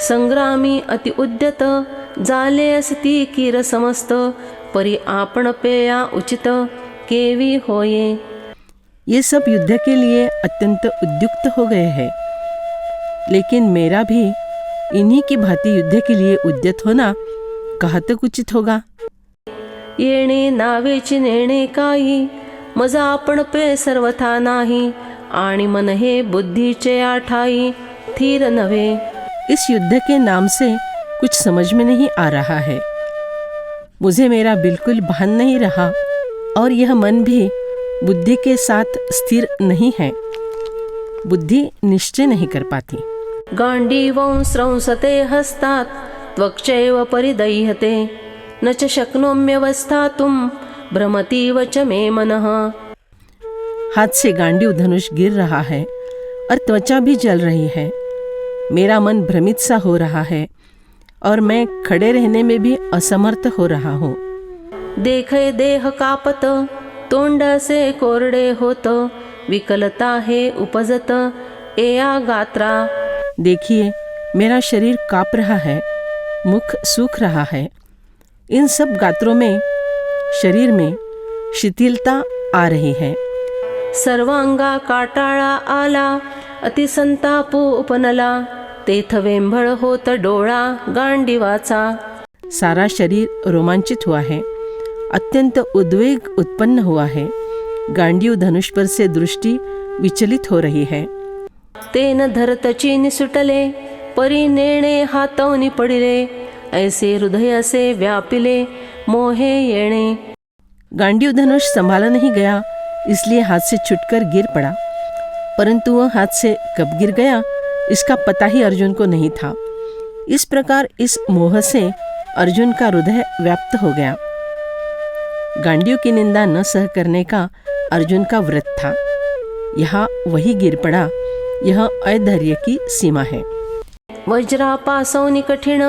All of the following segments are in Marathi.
संग्रामी अति उद्यत जाले असती कीर समस्त परी आपण पेया उचित केवी होये। ये सब युद्ध के लिए अत्यंत उद्युक्त हो गए हैं, लेकिन मेरा भी इन्हीं की भांति युद्ध के लिए उद्यत होना कहाँ तक उचित होगा। येणे नावेची नेणे काही मज आपण पे सर्वथा नाही आणि मन हे बुद्धीचे आठाई थीर नव्हे। इस युद्ध के नाम से कुछ समझ में नहीं आ रहा है। मुझे मेरा बिल्कुल भान नहीं रहा और यह मन भी बुद्धि के साथ स्थिर नहीं है। बुद्धि निश्चय नहीं कर पाती। गांडीवं स्रंसते हस्तात् त्वक्चैव परिदह्यते न च शक्नोम्यवस्थातुं भ्रमतीव च मे मनः। हाथ से गांडीव धनुष गिर रहा है और त्वचा भी जल रही है। मेरा मन भ्रमित सा हो रहा है और मैं खड़े रहने में भी असमर्थ हो रहा हूँ। देखे देह कापत तोंड से कोरडे होत विकलता है उपजत एया गात्रा। देखिए, मेरा शरीर काँप रहा है, मुख सूख रहा है। इन सब गात्रों में शरीर में शिथिलता आ रही है। सर्वांगा काटाळा आला अतिसंतापू उपनला तेथ वेंभळ होत डोळा गांडीवाचा। सारा शरीर रोमांचित हुआ है, अत्यंत उद्वेग उत्पन्न हुआ है। गांडीव धनुष पर से दृष्टि विचलित हो रही है। तेन धरतची निसुटले परी नेणे हातवनी पडिले ऐसे हृदय से व्यापिले मोहे येणे। गांडीव धनुष संभाला नहीं गया, इसलिए हाथ से छूटकर गिर पड़ा, परंतु वह हाथ से कब गिर गया इसका पता ही अर्जुन को नहीं था। इस प्रकार इस मोह से अर्जुन का हृदय व्याप्त हो गया। गांडीव की निंदा न सह करने का अर्जुन का व्रत था। यहाँ वही गिर पड़ा। यह अधैर्य की सीमा है। वज्रापासौनि कठिण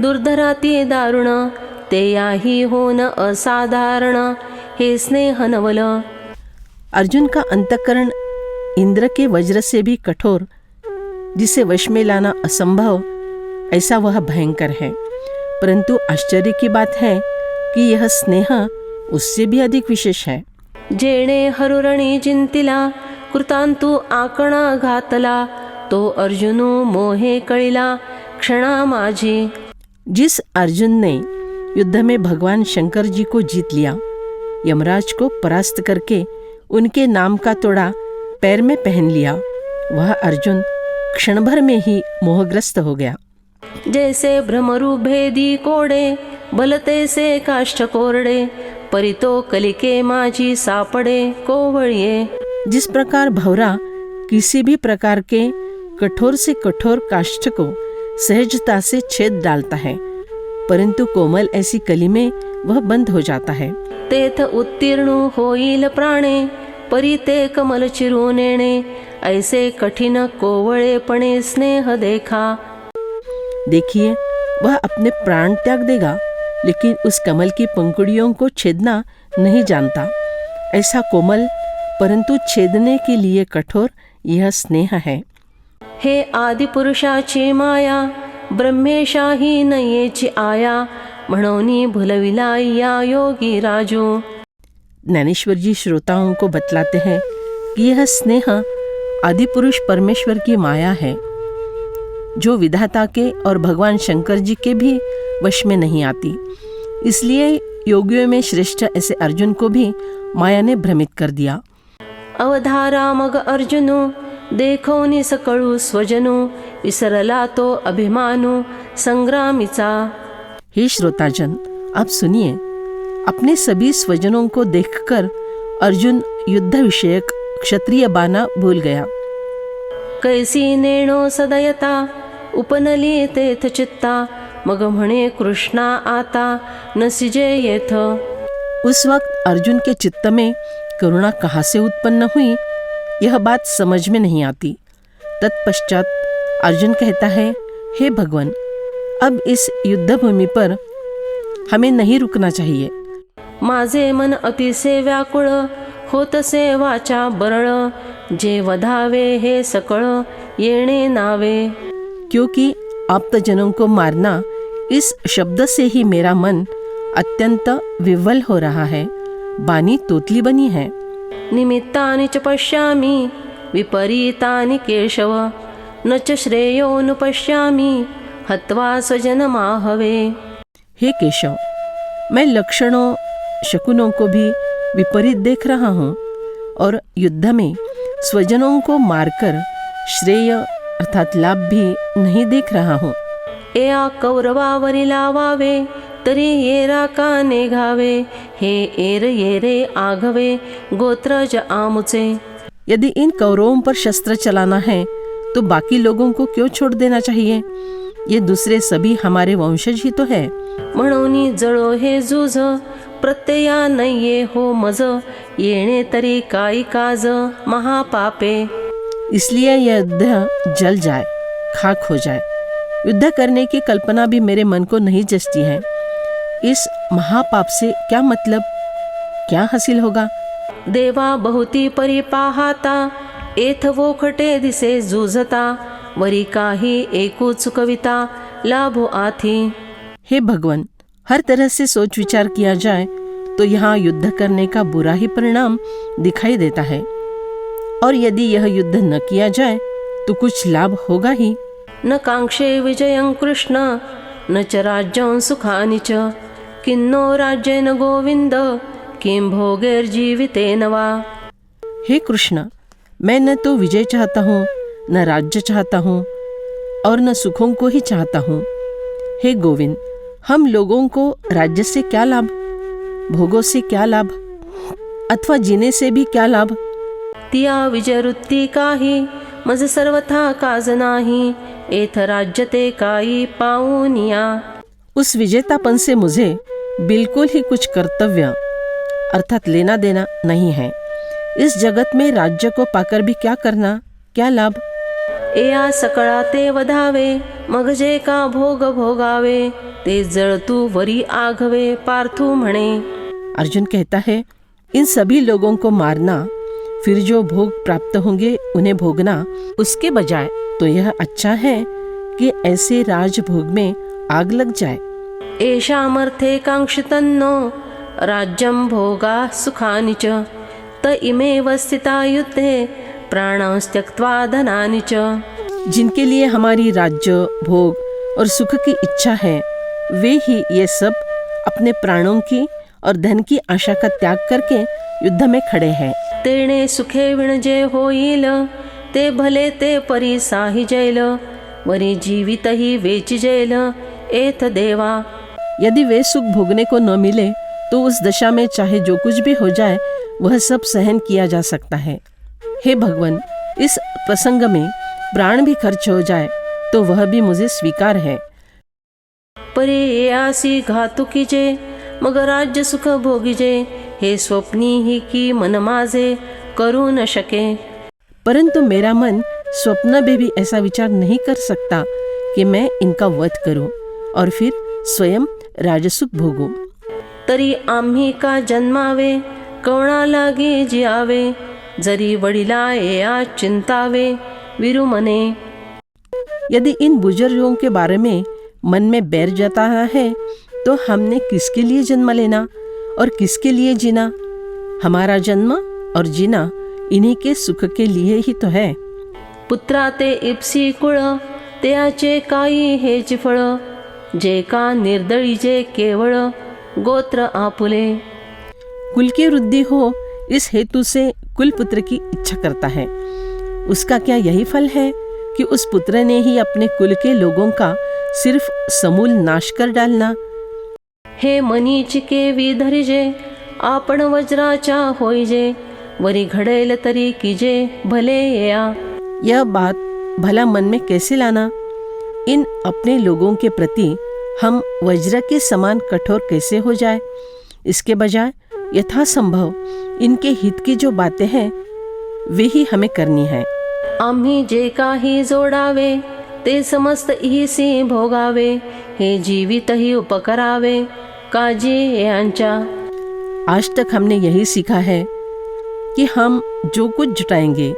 दुर्धराती दारुण ते याही होन असाधारण हे स्नेह नवल। अर्जुन का अंतःकरण इंद्र के वज्र से भी कठोर, जिसे वश में लाना असंभव, ऐसा वह भयंकर है। परंतु आश्चर्य की बात है कि यह स्नेह उससे भी अधिक विशेष है। जेणे हरुरणी जिंतिला कृतांतु आकणा घातला तो अर्जुनु मोहे कळिला क्षणा माझी। जिस अर्जुन ने युद्ध में भगवान शंकर जी को जीत लिया, यमराज को परास्त करके उनके नाम का तोड़ा पैर में पहन लिया, वह अर्जुन क्षण भर में ही मोहग्रस्त हो गया। जैसे भ्रमरु भेदी कोडे बलते से काष्ठ कोरडे परितो कलिके माझी सापडे कोवळिये। जिस प्रकार भंवरा किसी भी प्रकार के कठोर से कठोर काष्ठ को सहजता से छेद डालता है, परंतु कोमल ऐसी कली में वह बंद हो जाता है। तेथ उत्तीर्ण होईल प्राणे परिते कमल चिरू नेणे ऐसे कठिन कोवळेपणे स्नेह देखा। देखिए, वह अपने प्राण त्याग देगा, लेकिन उस कमल की पंखुड़ियों को छेदना नहीं जानता। ऐसा कोमल परंतु छेदने के लिए कठोर यह स्नेह है। हे आदि पुरुषाची माया ब्रह्मेशाही नयेची आया म्हणोनी भुलविला या योगी राजू। ज्ञानेश्वर जी श्रोताओं को बतलाते हैं कि यह स्नेह आदि पुरुष परमेश्वर की माया है, जो विधाता के और भगवान शंकर जी के भी वश में नहीं आती। इसलिए योगियों में श्रेष्ठ ऐसे अर्जुन को भी माया ने भ्रमित कर दिया। अवधारा मग अर्जुनु देखोनी सकळू स्वजनु विसरला तो अभिमानु संग्रामीचा। हे श्रोताजन, आप सुनिए, अपने सभी स्वजनों को देखकर अर्जुन युद्ध विषयक क्षत्रिय बाना भूल गया। कैसी नेणो सदयता उपनली तेथ चित्ता मग म्हणे कृष्णा आता नसिजे येथ। उस वक्त अर्जुन के चित्त में करुणा कहाँ से उत्पन्न हुई, यह बात समझ में नहीं आती। तत्पश्चात अर्जुन कहता है, हे भगवान, अब इस युद्ध भूमि पर हमें नहीं रुकना चाहिए। माझे मन अतिशय व्याकुळ होतसे वाचा बरळ जे वधावे हे सकळ येणे नावे। क्योंकि आप्तजनों को मारना, इस शब्द से ही मेरा मन अत्यंत विह्वल हो रहा है। बानी तोतली बनी है। निमित्तानि च पश्यामि विपरीतानि केशव, न च श्रेयोनुपश्यामि हत्वा स्वजनमाहवे। हे केशव, मैं लक्षणों शकुनों को भी विपरीत देख रहा हूँ और युद्ध में स्वजनों को मारकर श्रेय अर्थात लाभ भी नहीं देख रहा हूँ। या कौरवावरी लावावे तरी येरा का नेघावे, हे एर येरे आघवे गोत्रज आमुचे। यदि इन कौरवों पर शस्त्र चलाना है तो बाकी लोगों को क्यों छोड़ देना चाहिए? ये दूसरे सभी हमारे वंशज ही तो है। म्हणूनी जळो हे जूझ प्रत्यया नये हो मज, येणे तरी काई काज महापापे। इसलिए यह युद्ध जल जाए, खाक हो जाए। युद्ध करने की कल्पना भी मेरे मन को नहीं जचती है। इस महापाप से क्या मतलब, क्या हासिल होगा? देवा बहुती परिपाहाता, एथ वोखटे दिसे जूझता, वरी काही एकूच कविता लाभो आथी। हे भगवान, हर तरह से सोच विचार किया जाए तो यहाँ युद्ध करने का बुरा ही परिणाम दिखाई देता है, और यदि यह युद्ध न किया जाए तो कुछ लाभ होगा ही। न कांक्षे विजयं कृष्ण, न च राज्यं सुखानि च, किन्नो राज्येन गोविंद, किं भोगैर्जीवितेन वा। हे कृष्ण, मैं न तो विजय चाहता हूँ, न राज्य चाहता हूँ, और न सुखों को ही चाहता हूँ। हे गोविंद, हम लोगों को राज्य से क्या लाभ, भोगों से क्या लाभ, अथवा जीने से भी क्या लाभ? तिया विजयवृत्ती काही, मज सर्वथा काज नाही, एथ राज्यते काई पाऊनिया। उस विजेतापन से मुझे बिल्कुल ही कुछ कर्तव्य अर्थात लेना देना नहीं है। इस जगत में राज्य को पाकर भी क्या करना, क्या लाभ? एया सकळा ते वधावे, मग जे का भोग भोगावे, ते जळतू वरी आघवे पार्थू म्हणे। अर्जुन कहता है, इन सभी लोगों को मारना, फिर जो भोग प्राप्त होंगे उन्हें भोगना, उसके बजाय तो यह अच्छा है कि ऐसे राजभोग में आग लग जाए। एषामर्थे कांक्षितन्नो राज्यं भोगा सुखानि च, त इमेव स्थिता युद्धे प्राणांस त्यक्त्वा धनानि च। जिनके लिए हमारी राज्य भोग और सुख की इच्छा है, वे ही ये सब अपने प्राणों की और धन की आशा का त्याग करके युद्ध में खड़े हैं। तेणे सुखे विणजे होईल, ते भले ते परी साही जैल, वरी जीवित ही वेची जैल, एथ देवा। यदि वे सुख भोगने को न मिले तो उस दशा में चाहे जो कुछ भी हो जाए वह सब सहन किया जा सकता है। हे भगवान, इस प्रसंग में प्राण भी खर्च हो जाए तो वह भी मुझे स्वीकार है। परे आसी घातुकीचे, मग राज्य सुख भोगीजे, हे स्वप्नी ही की मन माझे करू न शके। परंतु मेरा मन स्वप्न में भी ऐसा विचार नहीं कर सकता कि मैं इनका वध करूं और फिर स्वयं राजसुख भोगूं। तरी आम्ही का जन्मावे, कवणा लागे जियावे, जरी वडिला या चिंतावे विरुमने। यदि इन बुजुर्गों के बारे में मन में बैर जाता है तो हमने किसके लिए जन्म लेना और किसके लिए जीना? हमारा जन्म और जीना इन्हीं के सुख के लिए ही तो है। पुत्रा ते इप्सी कुळ, त्याचे काही हेच फळ, जे का निर्दळी जे केवळ गोत्र आपुले। कुल की वृद्धि हो, इस हेतु से कुल पुत्र की इच्छा करता है। उसका क्या यही फल है कि उस पुत्र ने ही अपने कुल के लोगों का सिर्फ समूल नाश कर डालना? हे मनीचिके विधरिजे, आपण वज्राचा होईजे, वरी घडेल तरी कीजे भले या। यह बात भला मन में कैसे लाना? इन अपने लोगों के प्रति हम वज्र के समान कठोर कैसे हो जाए? इसके बजाय यथासंभव इनके हित की जो बातें हैं वे ही हमें करनी है। आम्ही जे काही जोडावे, ते समस्त इसी भोगावे, हे जीवित ही उपकरावे, काजी यांच्या। आज तक हमने यही सीखा है कि हम जो कुछ जुटाएंगे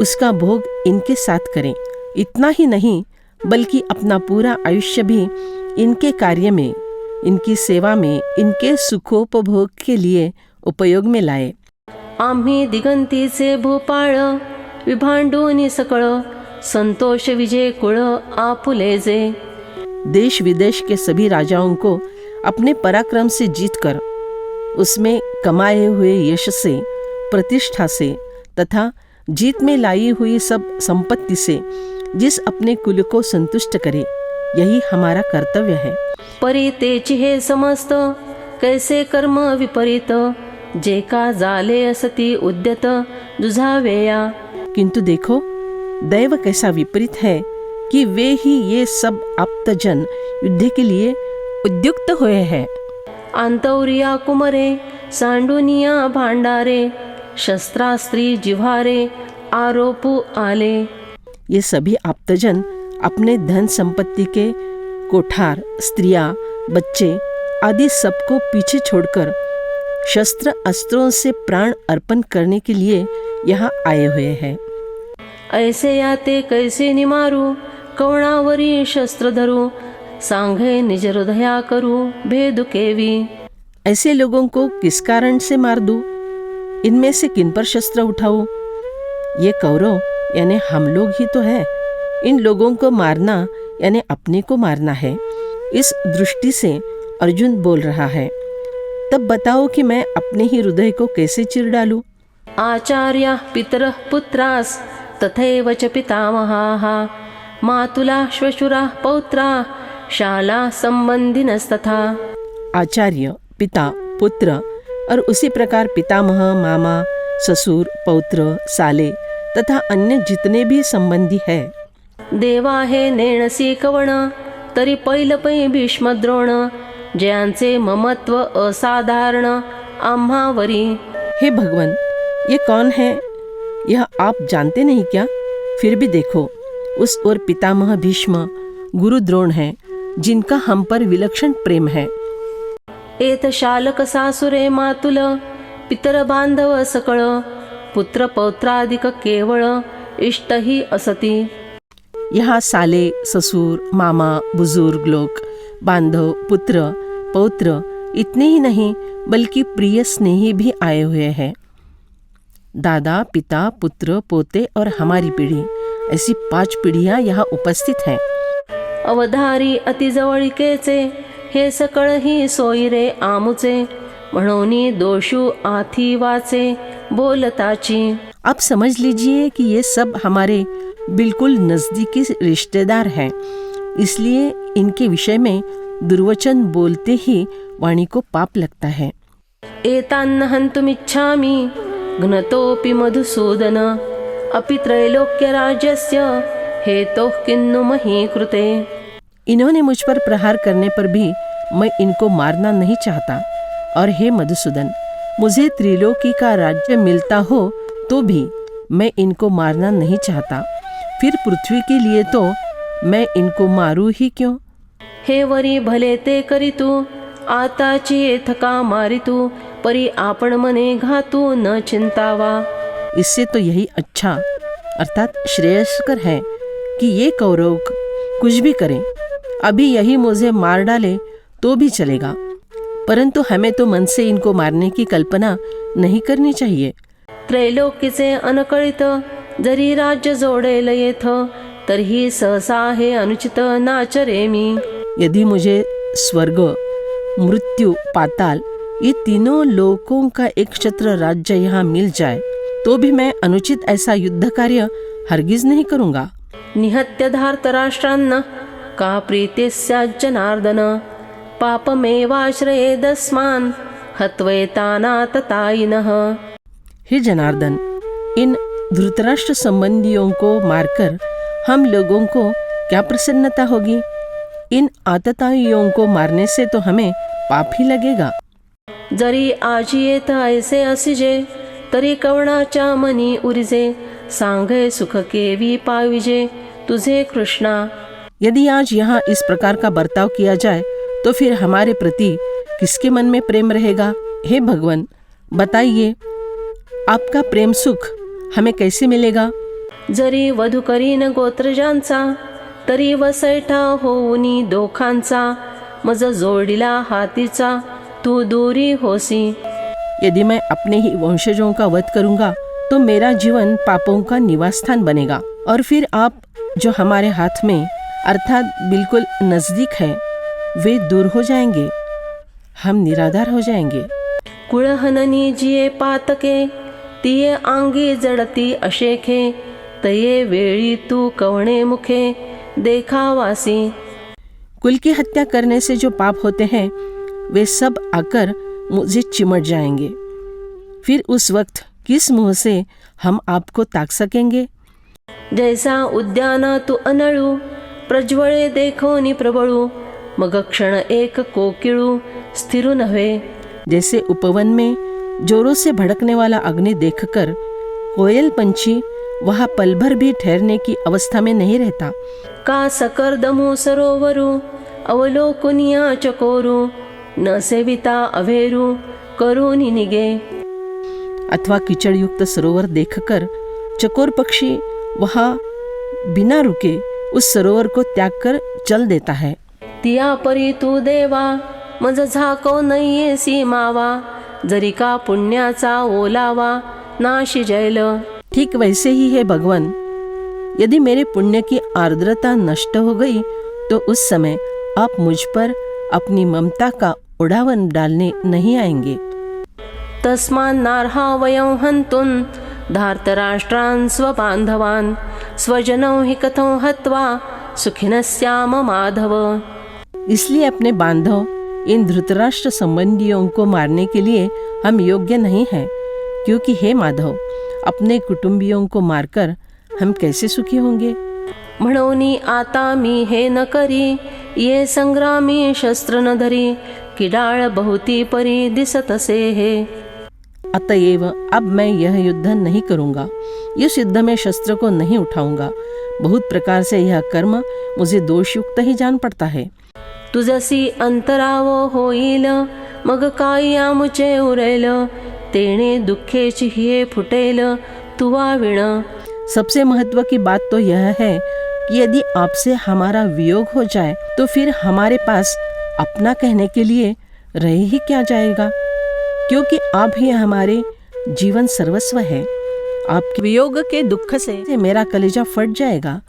उसका भोग इनके साथ करें। इतना ही नहीं, बल्कि अपना पूरा आयुष्य भी इनके कार्य में, इनकी सेवा में, इनके सुखोपभोग के लिए उपयोग में लाए। आम्ही दिगंतीचे भूपाळ विभांडूनी सकळ संतोष विजय कुळ आपुले जे। देश विदेश के सभी राजाओं को अपने पराक्रम से जीतकर उसमें कमाए हुए यश से, प्रतिष्ठा से तथा जीत में लाई हुई सब संपत्ति से जिस अपने कुल को संतुष्ट करे, यही हमारा कर्तव्य है। परी तेची हे समस्त कैसे कर्म विपरीत, जे का जाले असती उद्यत जुझावेया। किंतु देखो दैव कैसा विपरीत है कि वे ही ये सब आप्तजन युद्ध के लिए उद्युक्त हुए हैं। आंतौरिया कुमरे सांडुनिया भांडारे, शस्त्रास्त्री जिव्हारे आरोपू आले। ये सभी आप्तजन अपने धन संपत्ति के कोठार, स्त्रियां, बच्चे आदि सबको पीछे छोड़कर शस्त्र अस्त्रों से प्राण अर्पण करने के लिए यहाँ आए हुए हैं। ऐसे याते कैसे निमारू, कवणावरी शस्त्र धरू, सांघे निज हृदया करू भेद केवी। ऐसे लोगों को किस कारण से मार दूं? इनमें से किन पर शस्त्र उठाऊं? ये कौरव यानी हम लोग ही तो है। इन लोगों को मारना यानी अपने को मारना है। इस दृष्टि से अर्जुन बोल रहा है। तब बताओ कि मैं अपने ही हृदय को कैसे चिर डालूं? आचार्य पितर पुत्रास तथैव च पितामहाः, मातुला श्वशुरा पौत्रा शाला संबंधिनस्तथा। आचार्य, पिता, पुत्र और उसी प्रकार पितामह, मामा, ससुर, पौत्र, साले तथा अन्य जितने भी संबंधी है। देवा हे नेणसी कवण, तरी पैलपै भीष्मद्रोण, ज्यांचे ममत्व असाधारण आम्हावरी। हे भगवान, ये कौन है? यह आप जानते नहीं क्या? फिर भी देखो, उस ओर पितामह भीष्म, गुरु द्रोण हैं, जिनका हम पर विलक्षण प्रेम है। एत शालक सासुरे मातुल, पितर बांधव सकळ, पुत्र पौत्रादिक केवळ इष्ट ही असती। यहाँ साले, ससुर, मामा, बुजुर्ग लोग, बांधव, पुत्र, पौत्र इतने ही नहीं बल्कि प्रिय स्नेही भी आए हुए हैं। दादा, पिता, पुत्र, पोते और हमारी पीढ़ी, ऐसी 5 पीढ़ियां यहाँ उपस्थित हैं। अवधारी अतिजवळिकेचे, हे सकळ ही सोयी रे आमुचे, म्हणोनी दोषू आथी वाचे बोलताची। आप समझ लीजिए कि ये सब हमारे बिल्कुल नज़दीकी रिश्तेदार हैं, इसलिए इनके विषय में दुर्वचन बोलते ही वाणी को पाप लगता है। एतान्न हन्तुमिच्छामि घ्नतोऽपि मधुसूदन, अपि त्रैलोक्य राज्यस्य हेतोः किन्नु मही कृते। इन्होंने मुझ पर प्रहार करने पर भी मैं इनको मारना नहीं चाहता, और हे मधुसूदन, मुझे त्रिलोकी का राज्य मिलता हो तो भी मैं इनको मारना नहीं चाहता। फिर पृथ्वी के लिए तो मैं इनको मारूं ही क्यों? हे वरी भले ते करितू, आताची येथका मारितू, परी आपण मने घातू न चिंतावा। इससे तो यही अच्छा अर्थात श्रेयस्कर है कि ये कौरव कुछ भी करें, अभी यही मुझे मार डाले तो भी चलेगा, परंतु हमें तो मन से इनको मारने की कल्पना नहीं करनी चाहिए। त्रैलोक्यचे अनकळित, जरी राज्य जोडेल येथ, तरीही सहसा हे अनुचित नाचरेमी। यदि मुझे स्वर्ग, मृत्यु, पाताल ये तीनों लोकों का एक छत्र राज्य यहाँ मिल जाए तो भी मैं अनुचित ऐसा युद्ध कार्य हरगिज नहीं करूँगा। निहत्य धार्तराष्ट्रान्न का प्रीतिस्यात् जनार्दन, पापमेवाश्रयेदस्मान् हत्वैतानाततायिनः। हे जनार्दन, इन धृतराष्ट्र संबंधियों को मारकर हम लोगों को क्या प्रसन्नता होगी? इन आतताइयों को मारने से तो हमें पाप ही लगेगा। जरी आजियेत ऐसे असिजे, तरी कवणाच्या मनी उरिजे, सांगे सुख केवी पाविजे तुझे कृष्णा। यदि आज यहाँ इस प्रकार का बर्ताव किया जाए तो फिर हमारे प्रति किसके मन में प्रेम रहेगा? हे भगवान, बताइए, आपका प्रेम सुख हमें कैसे मिलेगा? जरी वधू करीन गोत्रजांचा, तरी वसैठा होऊनी दोखांचा, मज जोडिला हातीचा तू दूरी होसी. यदि मैं अपने ही वंशजों का वध करूंगा तो मेरा जीवन पापों का निवासस्थान बनेगा, और फिर आप जो हमारे हाथ में अर्थात बिल्कुल नजदीक है वे दूर हो जाएंगे, हम निराधार हो जाएंगे. कुळहननी जिये पातके, तिये आंगी जडती अशेखे, तये वेळी तू कवणे मुखे देखावासी. कुल की हत्या करने से जो पाप होते हैं वे सब आकर मुझे चिमट जाएंगे, फिर उस वक्त किस मुंह से हम आपको ताक सकेंगे. जैसा उद्याना तू अनळू, प्रज्वळे देखोनी प्रबळू, मग क्षण एक कोकिळू स्थिरू नव्हे. जैसे उपवन में जोरों से भड़कने वाला अग्नि देखकर कोयल पंछी वहाँ पल भर भी ठहरने की अवस्था में नहीं रहता. का सकर्दमू सरोवरू, अवलोकुनिया चकोरू, न सेविता अभेरू करूनी निगे. अथवा कीचड़ युक्त सरोवर देखकर चकोर पक्षी वहाँ बिना रुके उस सरोवर को त्याग कर चल देता है. तिया परी तू देवा, मज झाको नये सीमावा, जरी का पुण्याचा ओलावा नाशी जैल. ठीक वैसे ही है भगवान, यदि मेरे पुण्य की आर्द्रता नष्ट हो गई तो उस समय आप मुझ पर अपनी ममता का उड़ावन डालने नहीं आएंगे. तस्मान् नार्हा वयं हन्तुं धार्तराष्ट्रान् स्वबान्धवान्, स्वजनौ हि कथं हत्वा सुखिनः माधव. इसलिए अपने बांधव इन धृतराष्ट्र संबंधियों को मारने के लिए हम योग्य नहीं हैं, क्योंकि हे माधव, अपने कुटुंबियों को मारकर हम कैसे सुखी होंगे. म्हणोनी आता मी हे न करी, ये संग्रामी शस्त्र न धरी, किडाळ बहुती परी दिसतसे हे. अतएव अब मैं यह युद्ध नहीं करूँगा, इस युद्ध में शस्त्र को नहीं उठाऊंगा. बहुत प्रकार से यह कर्म मुझे दोषयुक्त ही जान पड़ता है. तुझसी अंतराव होईल, मग काय आमुचे उरेल, तेणे दुःखेची हिये फुटेल तुवा विण. सबसे महत्व की बात तो यह है कि यदि आपसे हमारा वियोग हो जाए तो फिर हमारे पास अपना कहने के लिए रह ही क्या जाएगा, क्योंकि आप ही हमारे जीवन सर्वस्व है. आपके वियोग के दुख से मेरा कलेजा फट जाएगा.